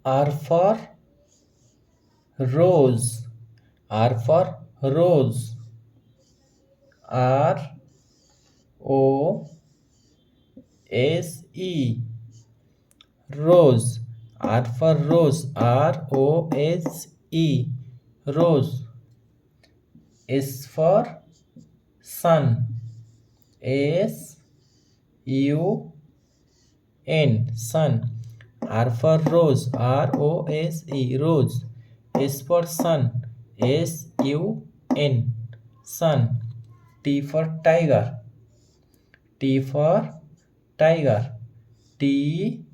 R for rose. R for rose. R O S E. Rose. R for rose. R O S E. Rose. S for sun. S U N. Sun. R for rose. R O S E. Rose. S for sun. S U N. Sun. T for tiger. T for tiger. T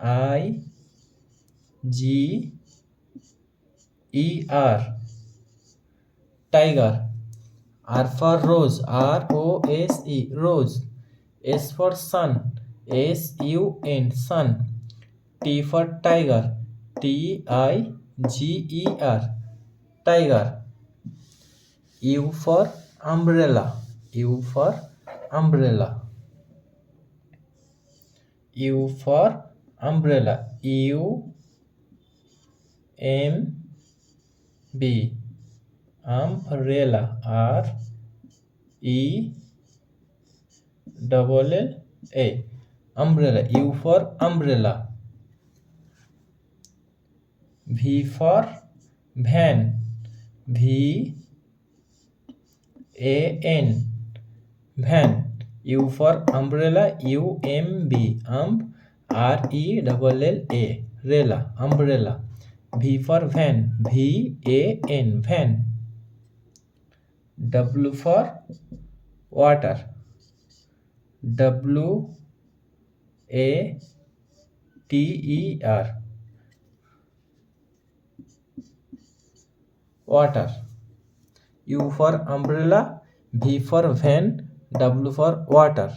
I G E R. Tiger. R for rose. R O S E. Rose. S for sun. S U N. Sun. T for tiger. T I G E R. Tiger. U for umbrella. U for umbrella. U for umbrella. U M B. Umbrella. R E double L A. Umbrella. U for umbrella. V for van. V A N. Van. U for umbrella. U M B. R E double L A. Rella. Umbrella. V for van. V A N. Van. W for water. W A T E R. Water. U for umbrella. V for van. W for water.